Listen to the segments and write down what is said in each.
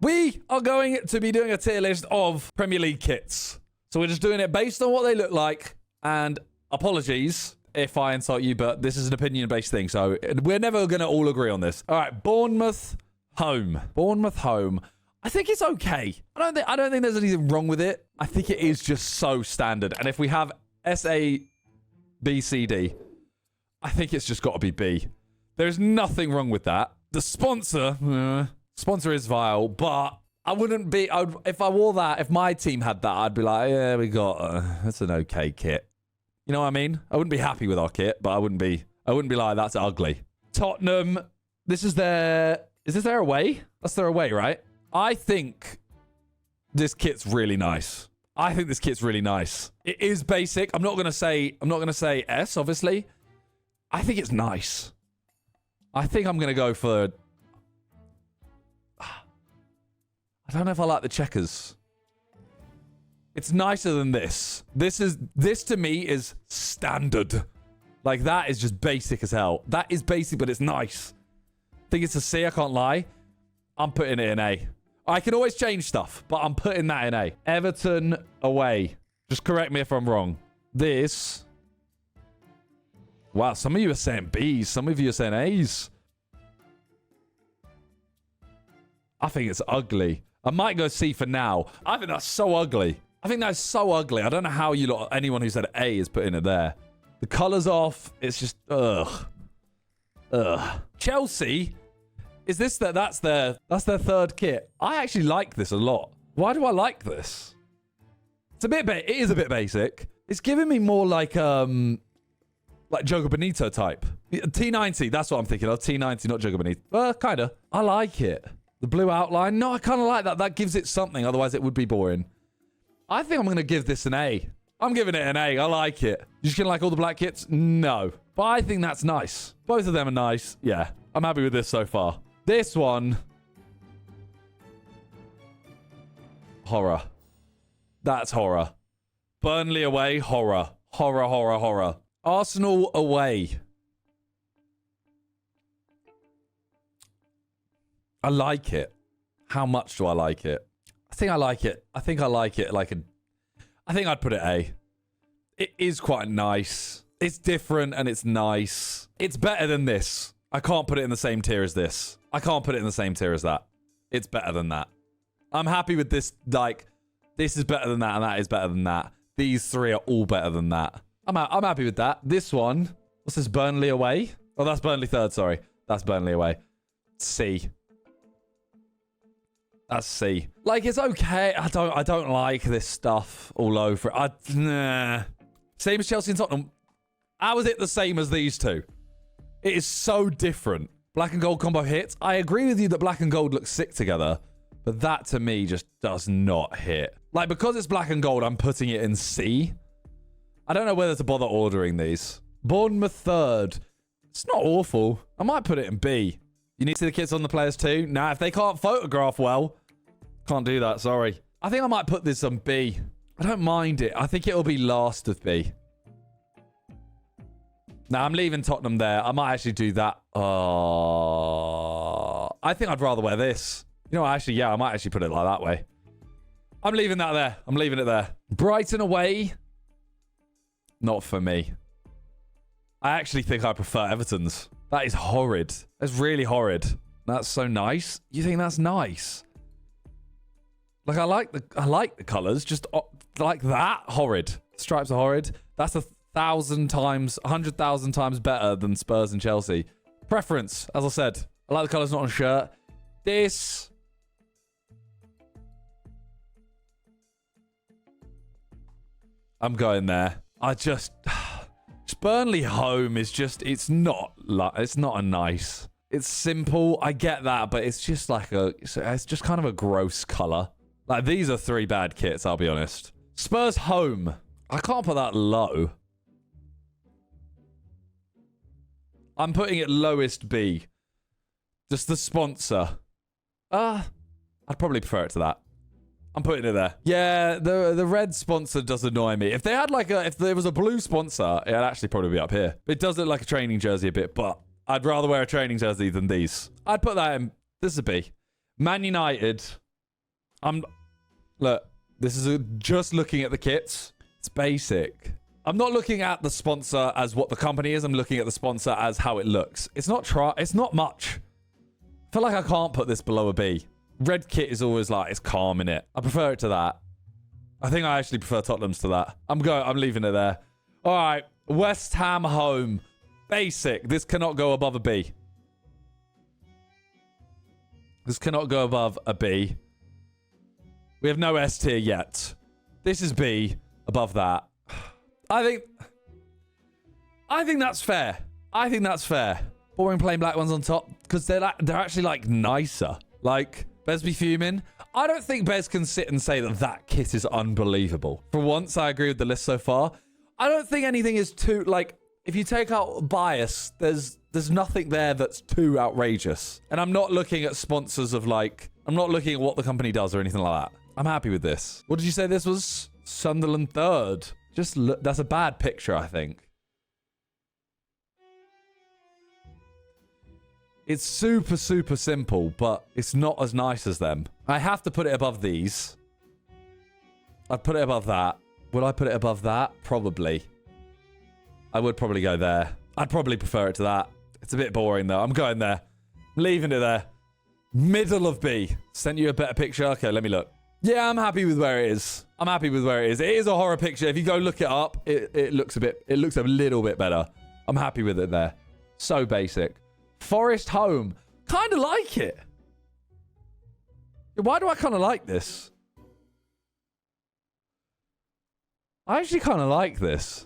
We are going to be doing a tier list of Premier League kits. So we're just doing it based on what they look like. And apologies if I insult you, but this is an opinion-based thing. So we're never going to all agree on this. All right, Bournemouth home. Bournemouth home. I think it's okay. I don't think there's anything wrong with it. I think it is just so standard. And if we have S-A, B, C, D, I think it's just got to be B. There's nothing wrong with that. The sponsor is vile, but I wouldn't be... if I wore that, if my team had that, I'd be like, yeah, we got... that's an okay kit. You know what I mean? I wouldn't be happy with our kit, but I wouldn't be like, that's ugly. Tottenham, this is their... Is this their away? That's their away, right? I think this kit's really nice. I think this kit's really nice. It is basic. I'm not gonna say S, obviously. I think it's nice. I think I'm gonna go for... I don't know if I like the checkers. It's nicer than this. This to me is standard. Like, that is just basic as hell. That is basic, but it's nice. I think it's a C, I can't lie. I'm putting it in A. I can always change stuff, but I'm putting that in A. Everton away. Just correct me if I'm wrong. This... Wow, some of you are saying B's. Some of you are saying A's. I think it's ugly. I might go C for now. I think that's so ugly. I think that's so ugly. I don't know how you lot, anyone who said A is putting it there. The colour's off. It's just, ugh. Ugh. Chelsea, is this that's their third kit? I actually like this a lot. Why do I like this? It is a bit basic. It's giving me more like Jogo Bonito type. T90, that's what I'm thinking of. T90, not Jogo Bonito. Kind of. I like it. The blue outline. No, I kind of like that. That gives it something. Otherwise, it would be boring. I think I'm going to give this an A. I'm giving it an A. I like it. You just gonna like all the black kits? No. But I think that's nice. Both of them are nice. Yeah. I'm happy with this so far. This one. Horror. That's horror. Burnley away. Horror. Horror, horror, horror. Arsenal away. I like it. How much do I like it? I think I like it. I think I like it like a... I think I'd put it A. It is quite nice. It's different and it's nice. It's better than this. I can't put it in the same tier as this. I can't put it in the same tier as that. It's better than that. I'm happy with this. Like, this is better than that and that is better than that. These three are all better than that. I'm happy with that. This one. What's this? Burnley away? Oh, that's Burnley third. Sorry. That's Burnley away. C. That's C. Like, it's okay. I don't like this stuff all over it. Nah. Same as Chelsea and Tottenham. How is it the same as these two? It is so different. Black and gold combo hits. I agree with you that black and gold look sick together, but that to me just does not hit. Like, because it's black and gold, I'm putting it in C. I don't know whether to bother ordering these. Bournemouth third. It's not awful. I might put it in B. You need to see the kits on the players too? Nah, if they can't photograph well, can't do that, sorry. I think I might put this on B. I don't mind it. I think it'll be last of B. Now, I'm leaving Tottenham there. I might actually do that. I think I'd rather wear this. You know, actually, yeah, I might actually put it like that way. I'm leaving that there. I'm leaving it there. Brighton away. Not for me. I actually think I prefer Everton's. That is horrid. That's really horrid. That's so nice. You think that's nice? Like, I like the colors. Just like that. Horrid. Stripes are horrid. That's 1,000 times, 100,000 times better than Spurs and Chelsea. Preference, as I said. I like the colors not on shirt. This. I'm going there. Burnley home is just, it's not a nice. It's simple. I get that, but it's just like it's just kind of a gross color. Like, these are three bad kits, I'll be honest. Spurs home. I can't put that low. I'm putting it lowest B. Just the sponsor. I'd probably prefer it to that. I'm putting it there. Yeah, the red sponsor does annoy me. If they had if there was a blue sponsor, it'd actually probably be up here. It does look like a training jersey a bit, but I'd rather wear a training jersey than these. I'd put that in. This is a B. Man United. Look, this is just looking at the kits. It's basic. I'm not looking at the sponsor as what the company is. I'm looking at the sponsor as how it looks. It's not much. I feel like I can't put this below a B. Red kit is always like, it's calm in it. I prefer it to that. I think I actually prefer Tottenham's to that. I'm leaving it there. All right, West Ham home. Basic. This cannot go above a B. This cannot go above a B. We have no S tier yet. This is B above that. I think that's fair. I think that's fair. Boring plain black ones on top because they're actually like nicer. Like Bez be fuming. I don't think Bez can sit and say that kit is unbelievable. For once, I agree with the list so far. I don't think anything is too like. If you take out bias, there's nothing there that's too outrageous. And I'm not looking at sponsors of like. I'm not looking at what the company does or anything like that. I'm happy with this. What did you say this was? Sunderland third. Just look, that's a bad picture, I think. It's super, super simple, but it's not as nice as them. I have to put it above these. I'd put it above that. Would I put it above that? Probably. I would probably go there. I'd probably prefer it to that. It's a bit boring, though. I'm going there. I'm leaving it there. Middle of B. Sent you a better picture? Okay, let me look. Yeah, I'm happy with where it is. I'm happy with where it is. It is a horror picture. If you go look it up, it looks a little bit better. I'm happy with it there. So basic. Forest home. Kind of like it. Why do I kind of like this? I actually kind of like this.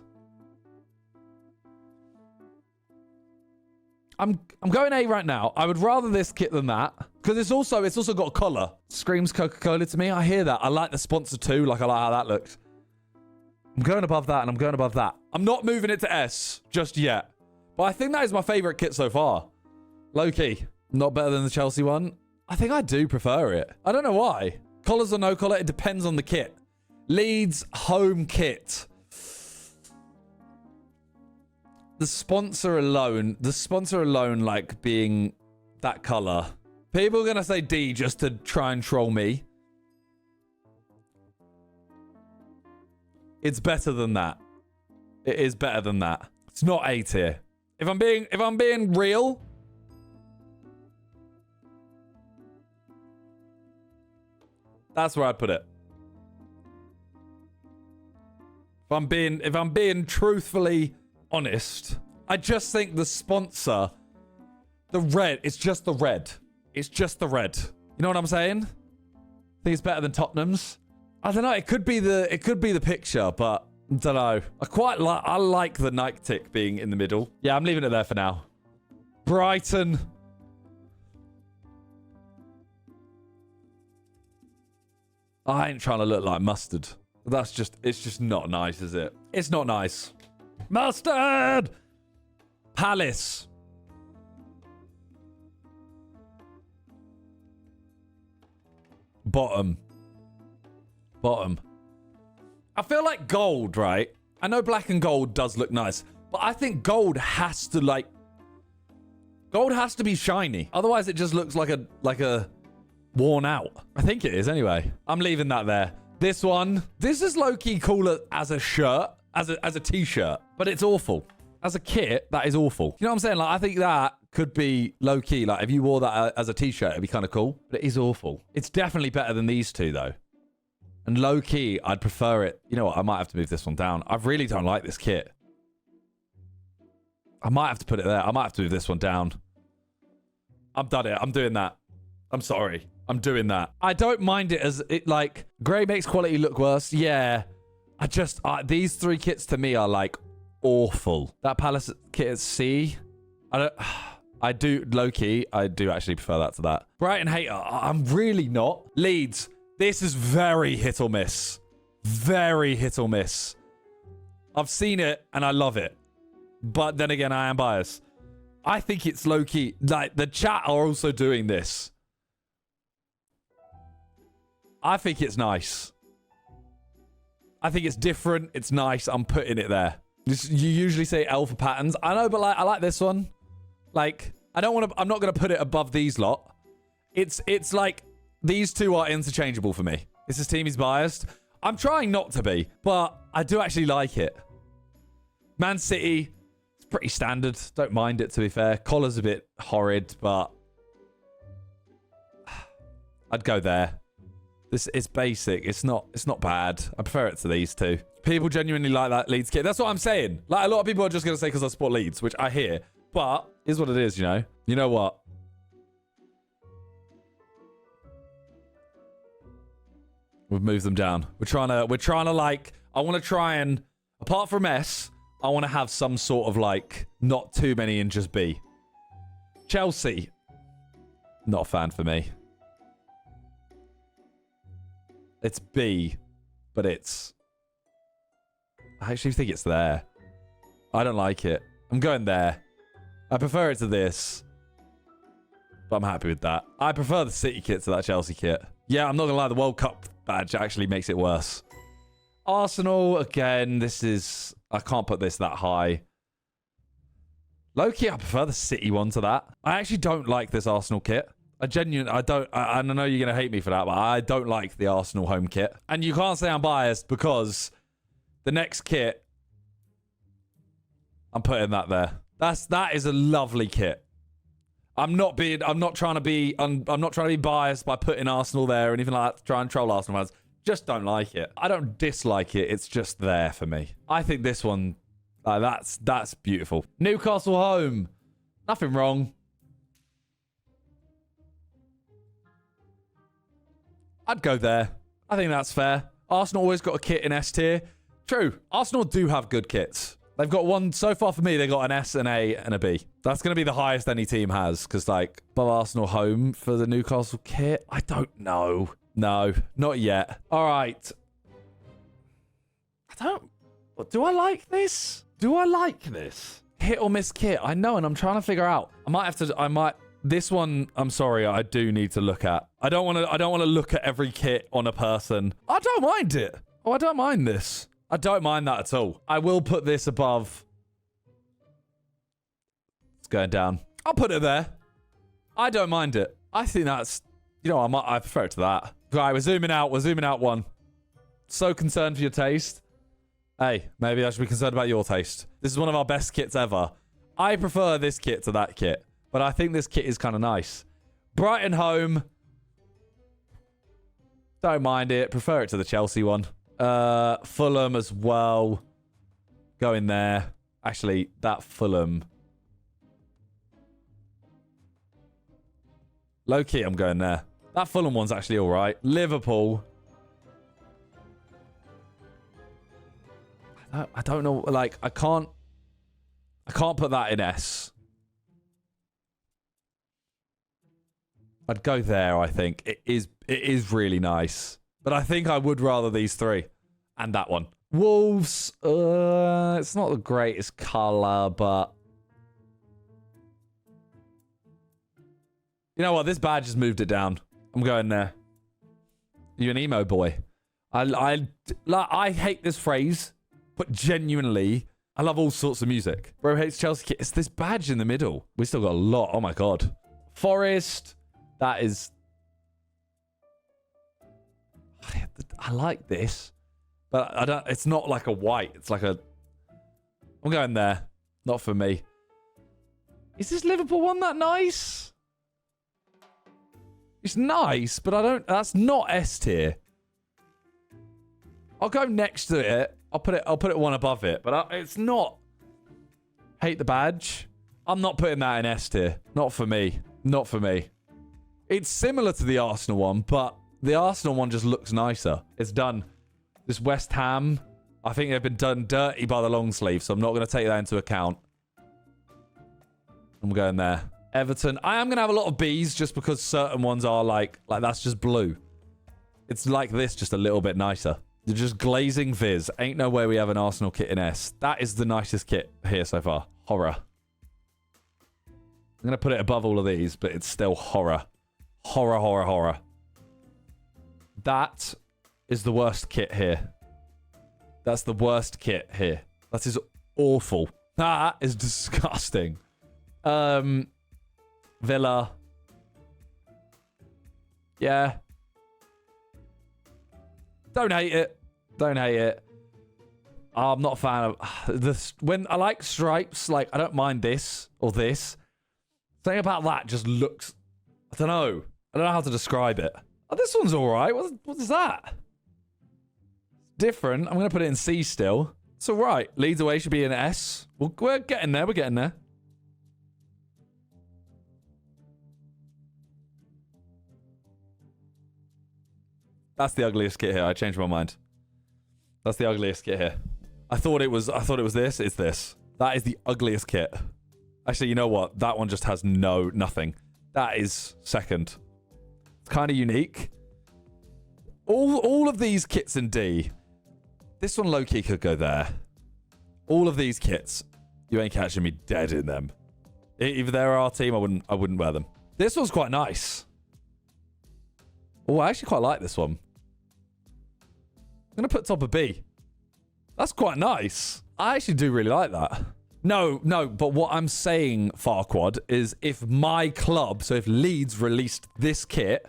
I'm going A right now. I would rather this kit than that. Because it's also got a collar. Screams Coca-Cola to me. I hear that. I like the sponsor too. Like, I like how that looks. I'm going above that and I'm going above that. I'm not moving it to S just yet. But I think that is my favorite kit so far. Low-key. Not better than the Chelsea one. I think I do prefer it. I don't know why. Collars or no collar, it depends on the kit. Leeds home kit. The sponsor alone, like being that color. People are going to say D just to try and troll me. It's better than that. It is better than that. It's not A tier. If I'm being real, that's where I'd put it. If I'm being truthfully honest, I just think the sponsor, the red, it's just the red. It's just the red. You know what I'm saying? I think it's better than Tottenham's. I don't know. It could be the picture, but I don't know. I like the Nike tick being in the middle. Yeah, I'm leaving it there for now. Brighton. I ain't trying to look like mustard. It's just not nice, is it? It's not nice. Mustard! Palace. Bottom. I feel like gold, right? I know black and gold does look nice, but I think gold has to be shiny. Otherwise, it just looks like a worn out. I think it is anyway. I'm leaving that there. This one, this is low-key cooler as a shirt, as a t-shirt, but it's awful. As a kit, that is awful. You know what I'm saying? Like, I think that could be low-key. Like, if you wore that as a t-shirt, it'd be kind of cool, but it is awful. It's definitely better than these two, though. And low-key, I'd prefer it. You know what? I might have to move this one down. I really don't like this kit. I might have to put it there. I might have to move this one down. I'm done it. I'm doing that. I'm sorry. I'm doing that. I don't mind it as it like grey makes quality look worse. Yeah. These three kits to me are like awful. That Palace kit at C. I do low-key. I do actually prefer that to that. Brighton hater. I'm really not. Leeds. This is very hit or miss. Very hit or miss. I've seen it and I love it. But then again, I am biased. I think it's low-key. Like, the chat are also doing this. I think it's nice. I think it's different. It's nice. I'm putting it there. You usually say L for patterns. I know, but like, I like this one. Like, I'm not going to put it above these lot. It's like, these two are interchangeable for me. This is team is biased. I'm trying not to be, but I do actually like it. Man City, it's pretty standard. Don't mind it, to be fair. Collar's a bit horrid, but I'd go there. This is basic. It's not bad. I prefer it to these two. People genuinely like that Leeds kit. That's what I'm saying. Like, a lot of people are just going to say because I support Leeds, which I hear. But is what it is, you know? You know what? We've moved them down. We're trying to like, I want to try and, apart from S, I want to have some sort of like, not too many in just B. Chelsea. Not a fan for me. It's B, but it's... I actually think it's there. I don't like it. I'm going there. I prefer it to this. But I'm happy with that. I prefer the City kit to that Chelsea kit. Yeah, I'm not going to lie. The World Cup badge actually makes it worse. Arsenal, again, this is... I can't put this that high. Low-key, I prefer the City one to that. I actually don't like this Arsenal kit. I know you're going to hate me for that, but I don't like the Arsenal home kit. And you can't say I'm biased because the next kit, I'm putting that there. That is a lovely kit. I'm not trying to be biased by putting Arsenal there or anything like that to try and troll Arsenal fans. Just don't like it. I don't dislike it. It's just there for me. I think this one, that's beautiful. Newcastle home. Nothing wrong. I'd go there. I think that's fair. Arsenal always got a kit in S tier. True. Arsenal do have good kits. They've got one, so far for me, they got an S, an A, and a B. That's going to be the highest any team has, because, like, above Arsenal home for the Newcastle kit? I don't know. No, not yet. All right. Do I like this? Do I like this? Hit or miss kit? I know, and I'm trying to figure out. This one, I'm sorry, I do need to look at. I don't want to look at every kit on a person. I don't mind it. Oh, I don't mind this. I don't mind that at all. I will put this above. It's going down. I'll put it there. I don't mind it. I think that's, you know, I prefer it to that. Right, we're zooming out. We're zooming out one. So concerned for your taste. Hey, maybe I should be concerned about your taste. This is one of our best kits ever. I prefer this kit to that kit. But I think this kit is kind of nice. Brighton home. Don't mind it. Prefer it to the Chelsea one. Fulham as well. Going there. Actually, that Fulham. Low key, I'm going there. That Fulham one's actually all right. Liverpool. I don't know. Like, I can't put that in S. I'd go there, I think. It is really nice. But I think I would rather these three. And that one. Wolves. It's not the greatest colour, but... You know what? This badge has moved it down. I'm going there. You're an emo boy. I hate this phrase, but genuinely, I love all sorts of music. Bro hates Chelsea kit. It's this badge in the middle. We still got a lot. Oh my God. Forest. That is... I like this. But I don't... It's not like a white. It's like a... I'm going there. Not for me. Is this Liverpool one that nice? It's nice, but I don't... That's not S tier. I'll go next to it. I'll put it one above it. But it's not... Hate the badge. I'm not putting that in S tier. Not for me. Not for me. It's similar to the Arsenal one, but the Arsenal one just looks nicer. It's done. This West Ham, I think they've been done dirty by the long sleeve, so I'm not going to take that into account. I'm going there. Everton. I am going to have a lot of Bs just because certain ones are like that's just blue. It's like this, just a little bit nicer. They're just glazing Viz. Ain't no way we have an Arsenal kit in S. That is the nicest kit here so far. Horror. I'm going to put it above all of these, but it's still horror. Horror, horror, horror. That is the worst kit here. That's the worst kit here. That is awful. That is disgusting. Villa. Yeah. Don't hate it. Don't hate it. I'm not a fan of this. When I like stripes, like, I don't mind this or this. Something about that just looks... I don't know. I don't know how to describe it. Oh, this one's all right. What is that? Different. I'm going to put it in C still. It's all right. Leads away should be an S. We're getting there. We're getting there. That's the ugliest kit here. I changed my mind. That's the ugliest kit here. I thought it was this. It's this. That is the ugliest kit. Actually, you know what? That one just has nothing. That is second. It's kind of unique. All of these kits in D. This one low-key could go there. All of these kits, you ain't catching me dead in them. If they're our team, I wouldn't wear them. This one's quite nice. Oh, I actually quite like this one. I'm going to put top of B. That's quite nice. I actually do really like that. No, but what I'm saying, Farquad, is if my club, so if Leeds released this kit,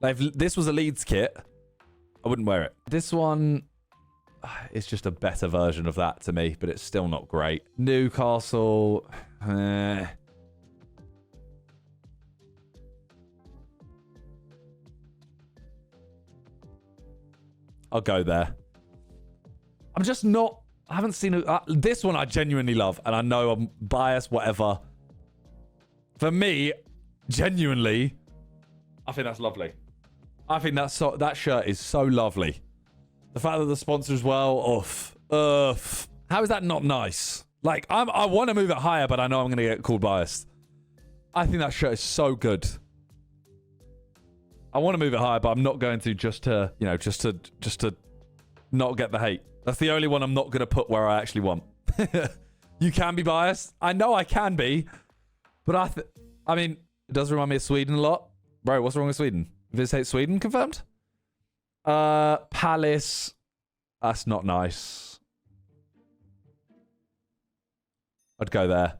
like if this was a Leeds kit, I wouldn't wear it. This one is just a better version of that to me, but it's still not great. Newcastle, I'll go there. I'm just not... I haven't seen... this one I genuinely love, and I know I'm biased, whatever. For me, genuinely, I think that's lovely. I think that shirt is so lovely. The fact that the sponsor as well, oof. How is that not nice? Like, I want to move it higher, but I know I'm going to get called biased. I think that shirt is so good. I want to move it higher, but I'm not going to just to not get the hate. That's the only one I'm not going to put where I actually want. You can be biased. I know I can be. But I mean, it does remind me of Sweden a lot. Bro, what's wrong with Sweden? Visit Sweden confirmed? Palace. That's not nice. I'd go there.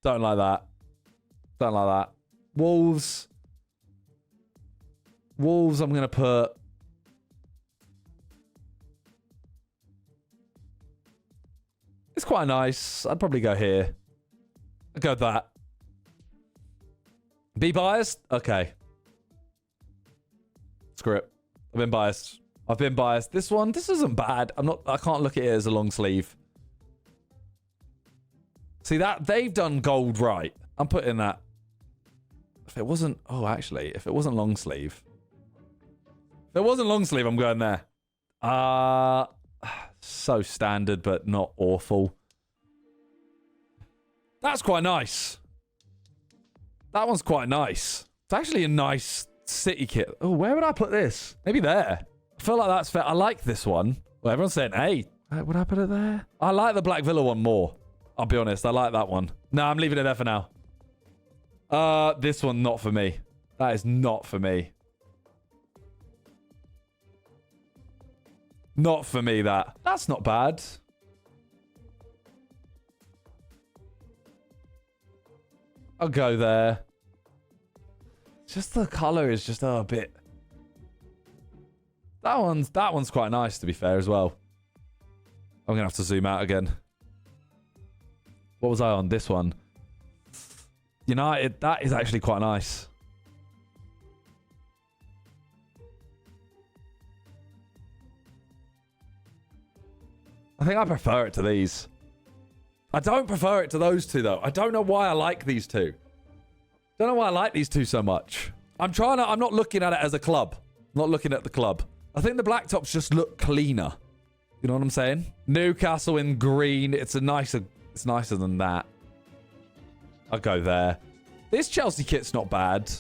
Don't like that. Don't like that. Wolves. Wolves, I'm going to put... It's quite nice. I'd probably go here. I'd go with that. Be biased? Okay. Screw it. I've been biased. I've been biased. This one, this isn't bad. I can't look at it as a long sleeve. See that? They've done gold right. I'm putting that. If it wasn't... Oh, actually, if it wasn't long sleeve... If it wasn't long sleeve, I'm going there. So standard, but not awful. That's quite nice. That one's quite nice. It's actually a nice city kit. Oh, where would I put this? Maybe there. I feel like that's fair. I like this one. Well, everyone's saying, hey, would I put it there? I like the Black Villa one more. I'll be honest. I like that one. No, I'm leaving it there for now. This one, not for me. That is not for me. Not for me, that. That's not bad. I'll go there. Just the color is just a bit... That one's quite nice, to be fair, as well. I'm going to have to zoom out again. What was I on? This one. United, that is actually quite nice. I think I prefer it to these. I don't prefer it to those two, though. I don't know why I like these two. Don't know why I like these two so much. I'm not looking at it as a club. I'm not looking at the club. I think the black tops just look cleaner. You know what I'm saying? Newcastle in green. It's nicer than that. I'll go there. This Chelsea kit's not bad.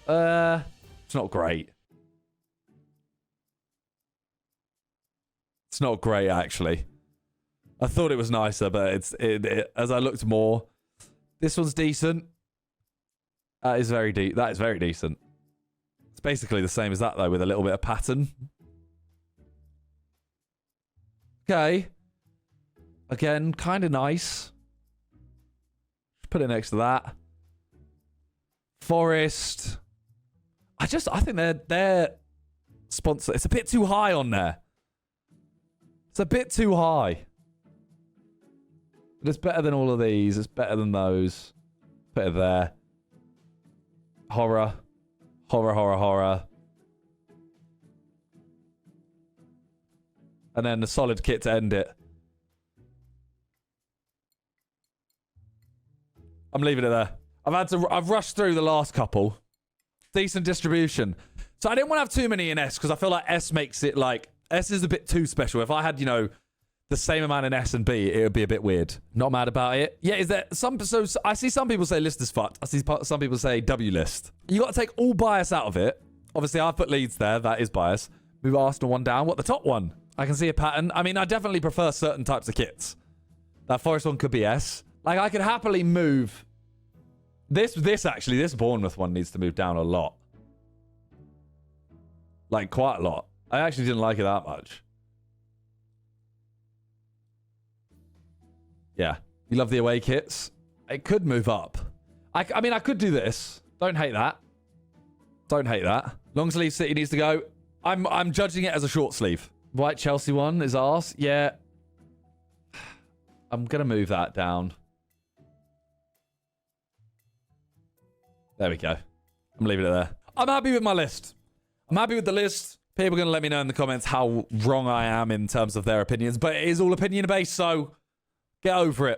It's not great. It's not great, actually. I thought it was nicer, but as I looked more, this one's decent. That is very decent. It's basically the same as that, though, with a little bit of pattern. Okay. Again, kind of nice. Put it next to that. Forest. I think they're sponsor. It's a bit too high on there. It's a bit too high. But it's better than all of these. It's better than those. Put it there. Horror. Horror, horror, horror. And then the solid kit to end it. I'm leaving it there. I've rushed through the last couple. Decent distribution. So I didn't want to have too many in S because I feel like S makes it like... S is a bit too special. If I had, you know, the same amount in S and B, it would be a bit weird. Not mad about it. Yeah, is there some... So I see some people say list is fucked. I see some people say W list. You got to take all bias out of it. Obviously, I've put Leeds there. That is bias. Move Arsenal one down. What, the top one? I can see a pattern. I mean, I definitely prefer certain types of kits. That Forest one could be S. Like, I could happily move... This Bournemouth one needs to move down a lot. Like, quite a lot. I actually didn't like it that much. Yeah. You love the away kits? It could move up. I mean, I could do this. Don't hate that. Don't hate that. Long sleeve City needs to go. I'm judging it as a short sleeve. White Chelsea one is arse. Yeah. I'm going to move that down. There we go. I'm leaving it there. I'm happy with my list. I'm happy with the list. People are going to let me know in the comments how wrong I am in terms of their opinions. But it is all opinion based, so get over it.